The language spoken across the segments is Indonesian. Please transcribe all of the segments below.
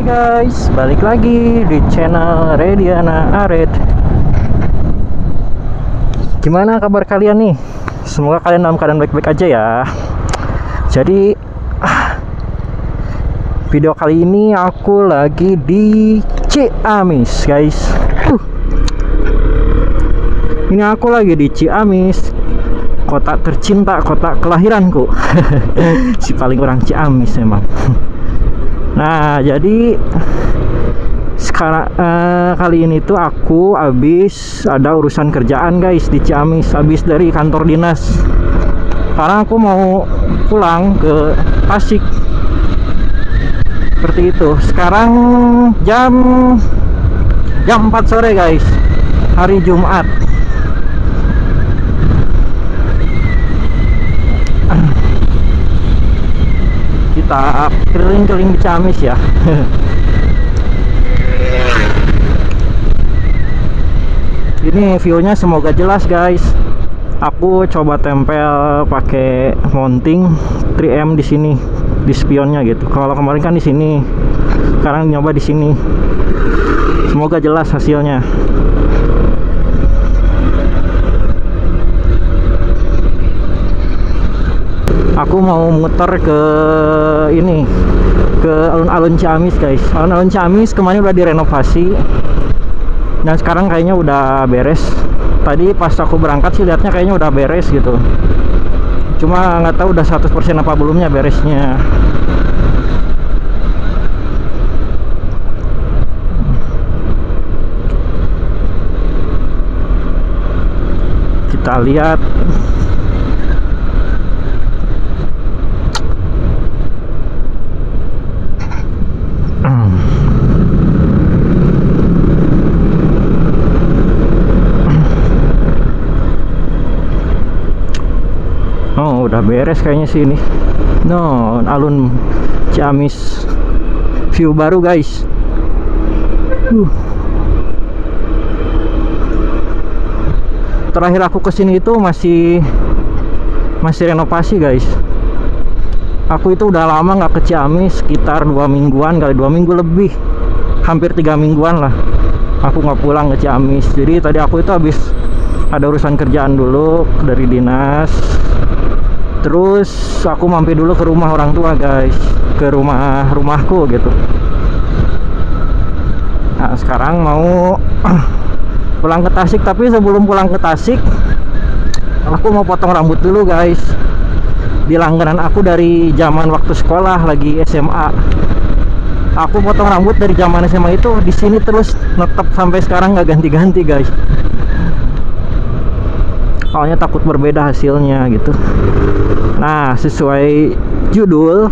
guys, balik lagi di channel Rediana Aret. Gimana kabar kalian nih? Semoga kalian dalam keadaan baik-baik aja ya. Jadi video kali ini aku lagi di Ciamis guys. Ini aku lagi di Ciamis, kota tercinta, kota kelahiranku. Si paling orang Ciamis emang. Nah, jadi sekarang kali ini tuh aku habis ada urusan kerjaan guys di Ciamis, habis dari kantor dinas. Sekarang aku mau pulang ke Tasik. Seperti itu. Sekarang jam 4 sore guys, hari Jumat. Kita keliling-keliling di Ciamis ya. Ini view-nya semoga jelas guys. Aku coba tempel pakai mounting 3M di sini, di spionnya gitu. Kalau kemarin kan di sini, sekarang nyoba di sini. Semoga jelas hasilnya. Aku mau muter ke ini, ke alun-alun Ciamis guys. Alun-alun Ciamis kemarin udah direnovasi dan sekarang kayaknya udah beres. Tadi pas aku berangkat sih lihatnya kayaknya udah beres gitu, cuma nggak tahu udah 100% apa belumnya beresnya. Kita lihat. Oh, udah beres kayaknya sih ini. No, alun Ciamis. View baru guys. Terakhir aku kesini itu masih renovasi guys. Aku itu udah lama nggak ke Ciamis, sekitar 2 mingguan kali, 2 minggu lebih, hampir 3 mingguan lah. Aku nggak pulang ke Ciamis. Jadi tadi aku itu habis ada urusan kerjaan dulu dari dinas. Terus aku mampir dulu ke rumah orang tua guys, ke rumahku gitu. Nah, sekarang mau pulang ke Tasik, tapi sebelum pulang ke Tasik aku mau potong rambut dulu guys. Di langganan aku dari zaman waktu sekolah lagi SMA. Aku potong rambut dari zaman SMA itu di sini terus netep sampai sekarang nggak ganti-ganti guys. Soalnya takut berbeda hasilnya gitu. Nah, sesuai judul,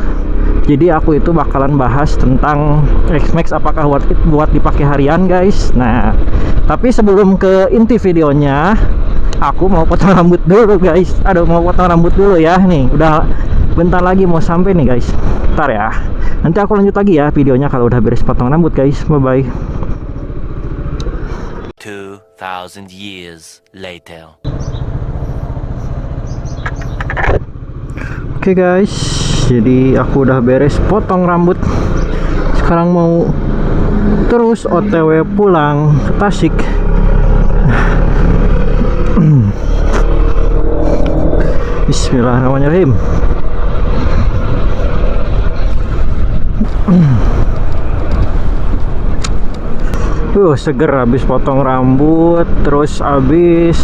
jadi aku itu bakalan bahas tentang X-Max apakah worth it buat dipakai harian guys. Nah, tapi sebelum ke inti videonya, aku mau potong rambut dulu guys. Aduh, mau potong rambut dulu ya. Nih, udah bentar lagi mau sampai nih guys. Ntar ya, nanti aku lanjut lagi ya videonya kalau udah beres potong rambut guys. Bye-bye. 2000 years later. Oke guys, jadi aku udah beres potong rambut. Sekarang mau terus OTW pulang ke Tasik. Bismillahirrahmanirrahim. Seger habis potong rambut, terus habis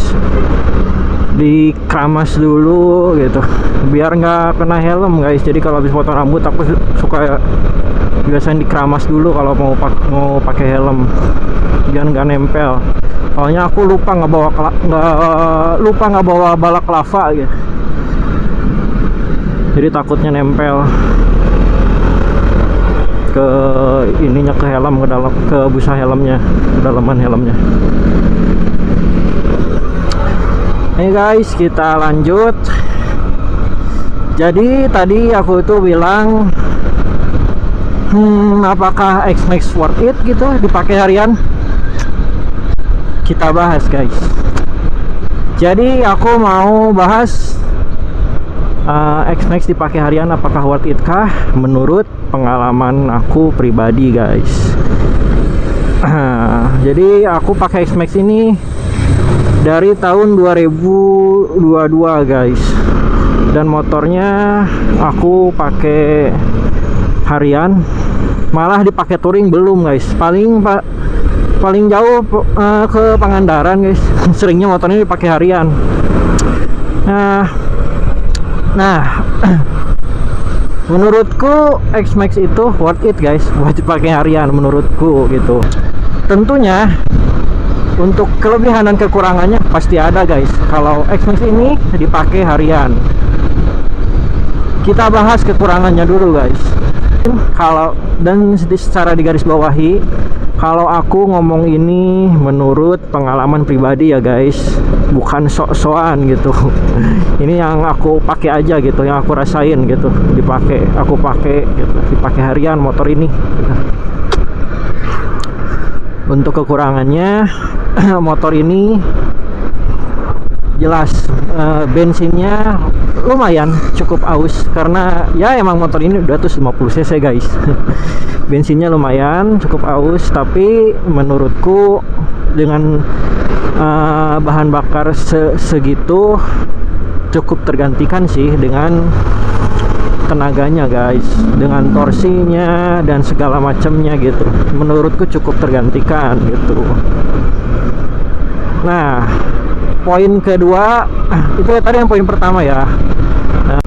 dikeramas dulu gitu biar nggak kena helm guys. Jadi kalau habis potong rambut aku suka biasanya dikeramas dulu kalau mau pakai helm biar nggak nempel. Soalnya aku lupa nggak bawa balak lava gitu, jadi takutnya nempel ke ininya, ke helm, ke busa helmnya, ke dalaman helmnya. Nih guys, kita lanjut. Jadi tadi aku itu bilang apakah X-Max worth it gitu dipakai harian? Kita bahas guys. Jadi aku mau bahas X-Max dipakai harian apakah worth it kah? Menurut pengalaman aku pribadi guys. Jadi aku pakai X-Max ini dari tahun 2022 guys. Dan motornya aku pakai harian, malah dipakai touring belum guys. Paling jauh ke Pangandaran guys. Seringnya motornya dipakai harian. Nah, menurutku X-Max itu worth it guys buat dipakai harian menurutku gitu. Tentunya untuk kelebihan dan kekurangannya pasti ada guys kalau X-Max ini dipakai harian. Kita bahas kekurangannya dulu guys. Kalau dan secara digarisbawahi, kalau aku ngomong ini menurut pengalaman pribadi ya guys, bukan sok-sokan gitu. Ini yang aku pakai aja gitu, yang aku rasain gitu, aku pakai gitu, dipakai harian motor ini gitu. Untuk kekurangannya, motor ini jelas bensinnya lumayan cukup aus, karena ya emang motor ini 250 cc guys. Bensinnya lumayan cukup aus, tapi menurutku dengan bahan bakar segitu cukup tergantikan sih dengan tenaganya guys, dengan torsinya dan segala macamnya gitu. Menurutku cukup tergantikan gitu. Nah, poin kedua itu ya tadi yang poin pertama ya.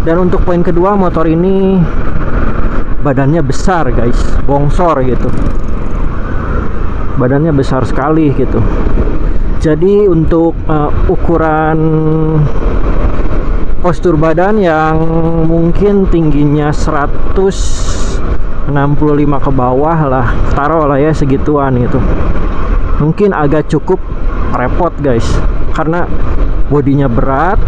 Dan untuk poin kedua, motor ini badannya besar guys, bongsor gitu. Badannya besar sekali gitu. Jadi untuk ukuran postur badan yang mungkin tingginya 165 ke bawah lah, taruh lah ya segituan gitu, mungkin agak cukup repot guys, karena bodinya berat,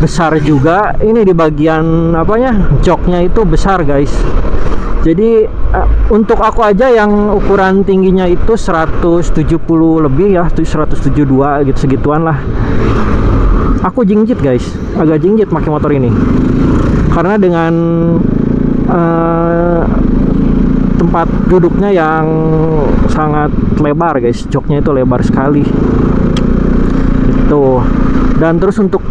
besar juga. Ini di bagian apanya, joknya itu besar guys. Jadi untuk aku aja yang ukuran tingginya itu 170 lebih ya, 172 gitu, segituan lah. Aku jingjit guys, agak jingjit pakai motor ini, karena dengan tempat duduknya yang sangat lebar guys, joknya itu lebar sekali itu. Dan terus untuk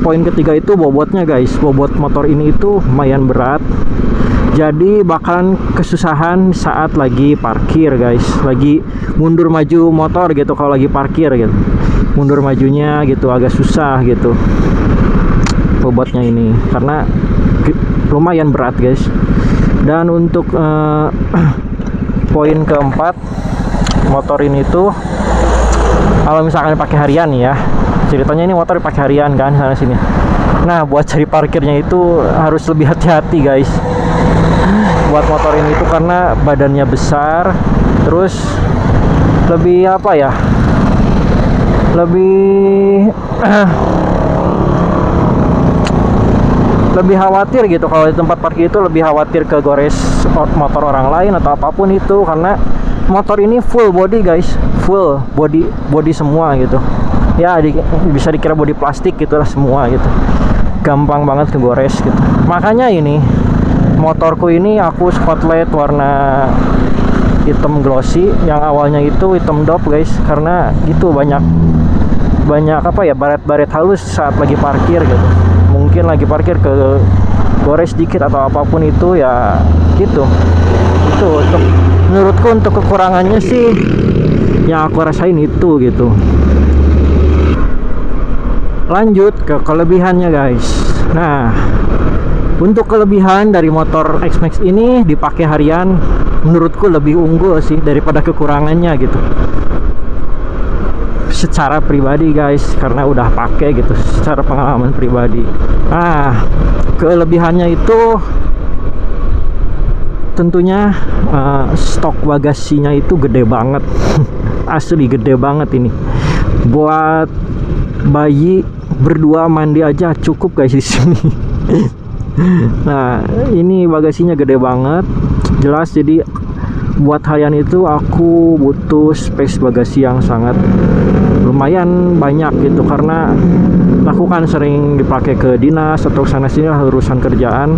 poin ketiga itu bobotnya guys, bobot motor ini itu lumayan berat, jadi bakalan kesusahan saat lagi parkir guys, lagi mundur maju motor gitu. Kalau lagi parkir gitu, mundur majunya gitu agak susah gitu bobotnya ini, karena lumayan berat guys. Dan untuk poin keempat, motor ini tuh kalau misalkan pakai harian ya, ceritanya ini motor dipakai harian kan sana sini. Nah, buat cari parkirnya itu harus lebih hati-hati guys buat motor ini tuh, karena badannya besar, terus lebih apa ya, lebih lebih khawatir gitu kalau di tempat parkir itu, lebih khawatir ke gores motor orang lain atau apapun itu, karena motor ini full body guys, full body semua gitu ya, bisa dikira body plastik gitulah semua gitu, gampang banget ke gores gitu. Makanya ini motorku ini aku spotlight warna hitam glossy, yang awalnya itu hitam dop guys, karena gitu banyak apa ya, baret-baret halus saat lagi parkir gitu. Mungkin lagi parkir ke gores dikit atau apapun itu ya gitu. Itu untuk menurutku untuk kekurangannya sih yang aku rasain itu gitu. Lanjut ke kelebihannya guys. Nah, untuk kelebihan dari motor X-Max ini dipakai harian menurutku lebih unggul sih daripada kekurangannya gitu, secara pribadi guys, karena udah pakai gitu, secara pengalaman pribadi. Nah, kelebihannya itu tentunya stok bagasinya itu gede banget. Asli gede banget ini, buat bayi berdua mandi aja cukup guys di sini. Nah, ini bagasinya gede banget jelas. Jadi buat harian itu aku butuh space bagasi yang sangat lumayan banyak gitu, karena aku kan sering dipakai ke dinas atau sana sini lah urusan kerjaan.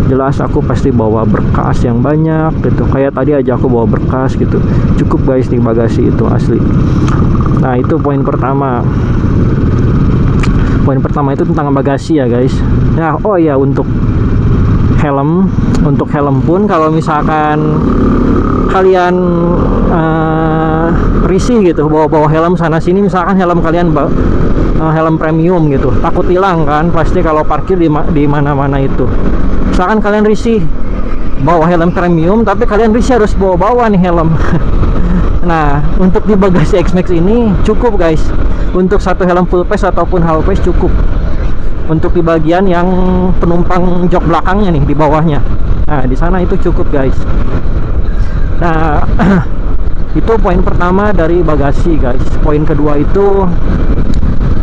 Jelas aku pasti bawa berkas yang banyak gitu. Kayak tadi aja aku bawa berkas gitu. Cukup guys di bagasi itu asli. Nah itu poin pertama. Poin pertama itu tentang bagasi ya guys. Nah oh ya untuk helm pun kalau misalkan kalian risih gitu bawa helm sana sini, misalkan helm kalian helm premium gitu, takut hilang kan pasti kalau parkir di mana-mana itu. Misalkan kalian risih bawa helm premium tapi kalian risih harus bawa nih helm. Nah untuk di bagasi X-Max ini cukup guys, untuk satu helm full face ataupun half face cukup. Untuk di bagian yang penumpang jok belakangnya nih di bawahnya, nah di sana itu cukup guys. Nah itu poin pertama dari bagasi guys. Poin kedua itu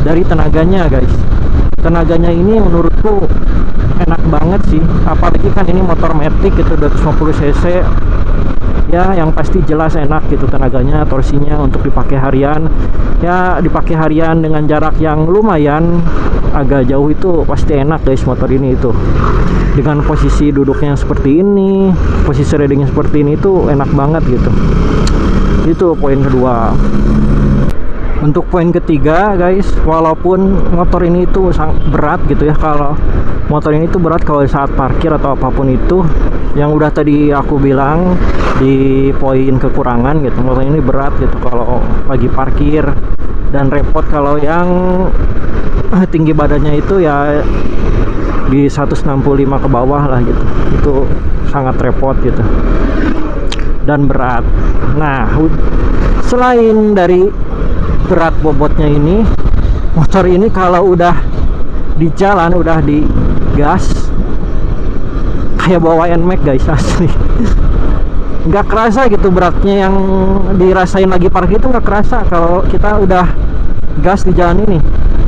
dari tenaganya guys. Tenaganya ini menurutku enak banget sih, apalagi kan ini motor matic gitu 250 cc ya, yang pasti jelas enak gitu tenaganya, torsinya untuk dipakai harian ya, dipakai harian dengan jarak yang lumayan agak jauh itu pasti enak guys motor ini itu. Dengan posisi duduknya seperti ini, posisi ridingnya seperti ini itu enak banget gitu. Itu poin kedua. Untuk poin ketiga guys, walaupun motor ini itu sangat berat gitu ya, kalau motor ini tuh berat kalau saat parkir atau apapun itu, yang udah tadi aku bilang di poin kekurangan gitu, motor ini berat gitu kalau lagi parkir, dan repot kalau yang tinggi badannya itu ya di 165 ke bawah lah gitu, itu sangat repot gitu dan berat. Nah selain dari berat bobotnya ini, motor ini kalau udah di jalan, udah di gas kayak bawa NMAX guys asli. Nggak kerasa gitu beratnya, yang dirasain lagi parkir itu nggak kerasa kalau kita udah gas di jalan ini,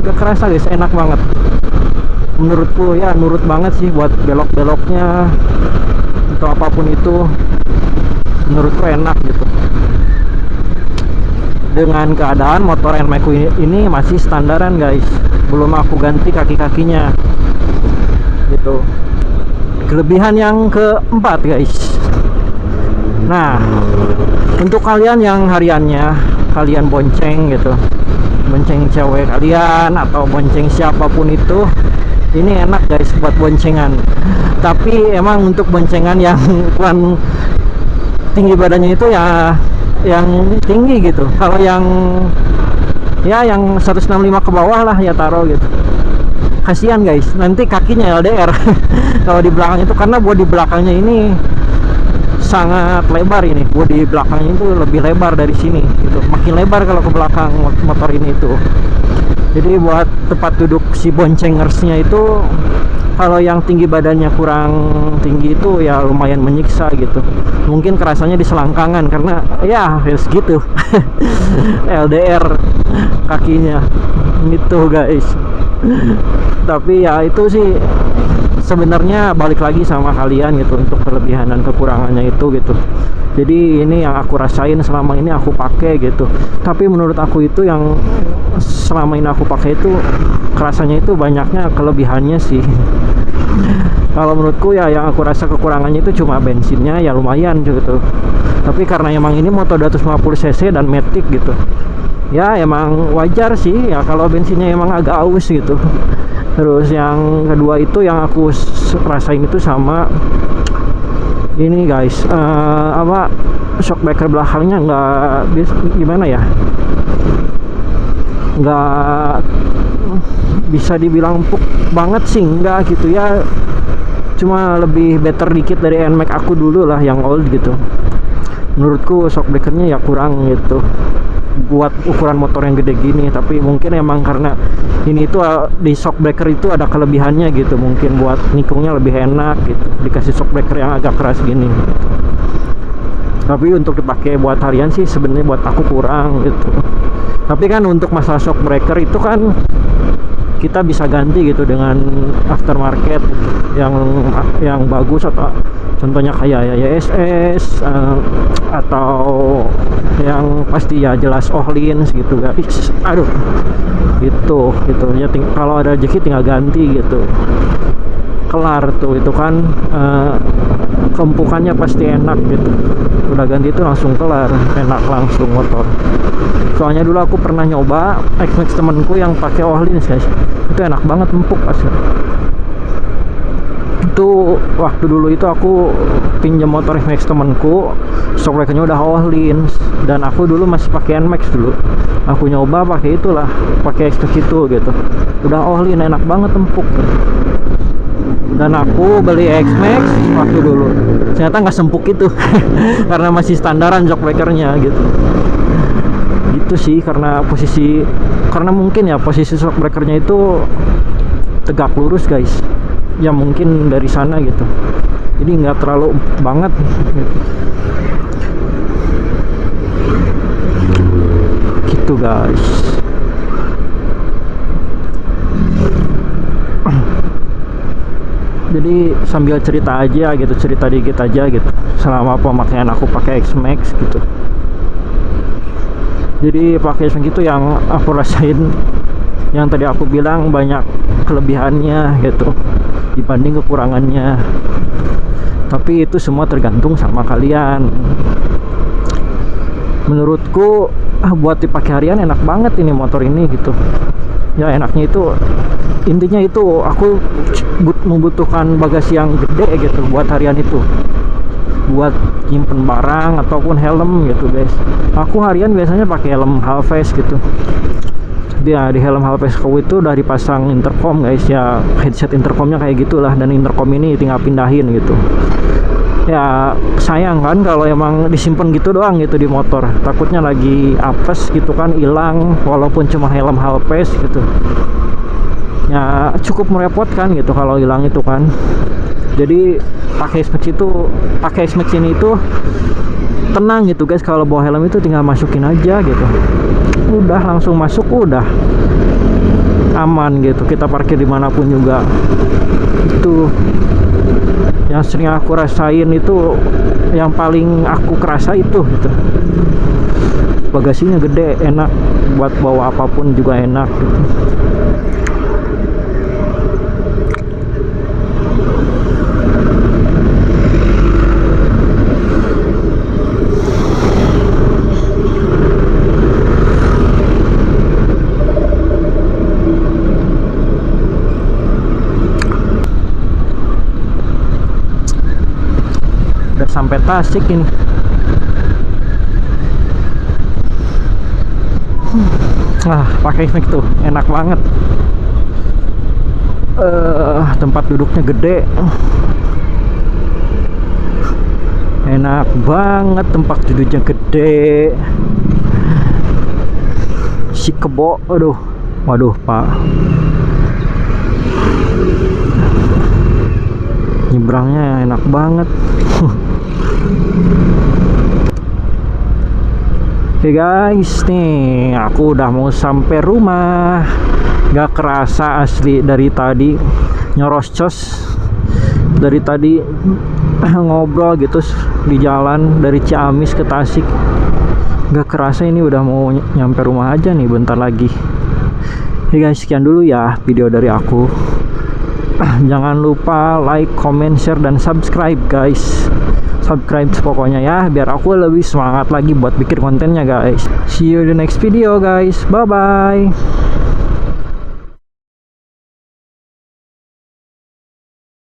nggak kerasa guys, enak banget menurutku ya, nurut banget sih buat belok-beloknya atau apapun itu, menurutku enak gitu. Dengan keadaan motor NMAX ini masih standaran guys, belum aku ganti kaki-kakinya gitu. Kelebihan yang keempat guys, nah untuk kalian yang hariannya kalian bonceng gitu, bonceng cewek kalian atau bonceng siapapun itu, ini enak guys buat boncengan. Tapi emang untuk boncengan yang ukuran tinggi badannya itu ya yang tinggi gitu. Kalau yang ya yang 165 ke bawah lah ya taruh gitu. Kasihan guys, nanti kakinya LDR kalau di belakang itu, karena bodi belakangnya ini sangat lebar. Ini bodi belakangnya itu lebih lebar dari sini gitu, makin lebar kalau ke belakang motor ini itu. Jadi buat tempat duduk si boncengersnya itu, kalau yang tinggi badannya kurang tinggi itu ya lumayan menyiksa gitu. Mungkin kerasanya di selangkangan karena ya segitu LDR kakinya gitu guys. Tapi ya itu sih sebenarnya balik lagi sama kalian gitu, untuk kelebihan dan kekurangannya itu gitu. Jadi ini yang aku rasain selama ini aku pakai gitu. Tapi menurut aku itu yang selama ini aku pakai itu kerasanya itu banyaknya kelebihannya sih. Kalau menurutku ya yang aku rasa kekurangannya itu cuma bensinnya ya lumayan gitu. Tapi karena emang ini motor 250 cc dan matic gitu, ya emang wajar sih ya kalau bensinnya emang agak aus gitu. Terus yang kedua itu yang aku rasain itu sama ini guys, apa, shock breaker belakangnya nggak gimana ya, nggak bisa dibilang empuk banget sih, enggak gitu ya, cuma lebih better dikit dari NMAX aku dulu lah yang old gitu. Menurutku shock breakernya ya kurang gitu buat ukuran motor yang gede gini. Tapi mungkin emang karena ini tuh di shock breaker itu ada kelebihannya gitu, mungkin buat nikungnya lebih enak gitu dikasih shock breaker yang agak keras gini. Tapi untuk dipakai buat harian sih sebenarnya buat aku kurang gitu. Tapi kan untuk masalah shock breaker itu kan kita bisa ganti gitu dengan aftermarket gitu, yang bagus atau contohnya kayak YSS atau yang pasti ya jelas Ohlins gitu guys. Aduh, gitu ya, kalau ada rezeki tinggal ganti gitu, kelar tuh itu kan. Kempukannya pasti enak gitu, udah ganti itu langsung kelar, enak langsung motor. Soalnya dulu aku pernah nyoba X-Max temenku yang pakai Ohlins guys, itu enak banget, empuk asli. Itu waktu dulu itu aku pinjam motor X-Max temenku, shock breakernya udah Ohlins, dan aku dulu masih pakai NMAX dulu. Aku nyoba pakai itulah, pakai X-Max itu gitu, udah Ohlins, enak banget, empuk gitu. Dan aku beli X-Max waktu dulu ternyata nggak sempuk itu karena masih standaran shock breakernya gitu. Itu sih karena mungkin ya posisi shock breakernya itu tegak lurus guys ya, mungkin dari sana gitu, jadi nggak terlalu banget gitu guys. Jadi sambil cerita aja gitu, cerita dikit aja gitu selama pemakaian aku pakai X-Max gitu. Jadi pakai X-Max itu yang aku rasain, yang tadi aku bilang banyak kelebihannya gitu dibanding kekurangannya. Tapi itu semua tergantung sama kalian. Menurutku buat dipakai harian enak banget ini motor ini gitu. Ya enaknya itu, intinya itu aku membutuhkan bagasi yang gede gitu buat harian itu, buat nyimpen barang ataupun helm gitu guys. Aku harian biasanya pakai helm half face gitu. Dia di helm half face itu udah dipasang intercom guys ya, headset intercomnya kayak gitulah, dan intercom ini tinggal pindahin gitu. Ya sayang kan kalau emang disimpan gitu doang gitu di motor, takutnya lagi apes gitu kan hilang, walaupun cuma helm half face gitu ya, cukup merepotkan gitu kalau hilang itu kan. Jadi pakai X-Max ini itu tenang gitu guys, kalau bawa helm itu tinggal masukin aja gitu, udah langsung masuk, udah aman gitu, kita parkir dimanapun juga. Itu yang sering aku rasain, itu yang paling aku kerasa itu gitu. Bagasinya gede, enak buat bawa apapun juga enak gitu. Sampai Tasik ini. Pakai X-Max tuh enak banget. Tempat duduknya gede, enak banget, tempat duduknya gede. Si kebo, waduh pak, nyebrangnya enak banget. Oke guys, nih aku udah mau sampai rumah. Gak kerasa asli, dari tadi nyerocos, dari tadi ngobrol gitu di jalan dari Ciamis ke Tasik. Gak kerasa ini udah mau nyampe rumah aja nih bentar lagi. Oke guys, sekian dulu ya video dari aku. Jangan lupa like, comment, share, dan subscribe guys. Subscribe pokoknya ya, biar aku lebih semangat lagi buat bikin kontennya guys. See you in the next video guys, bye bye.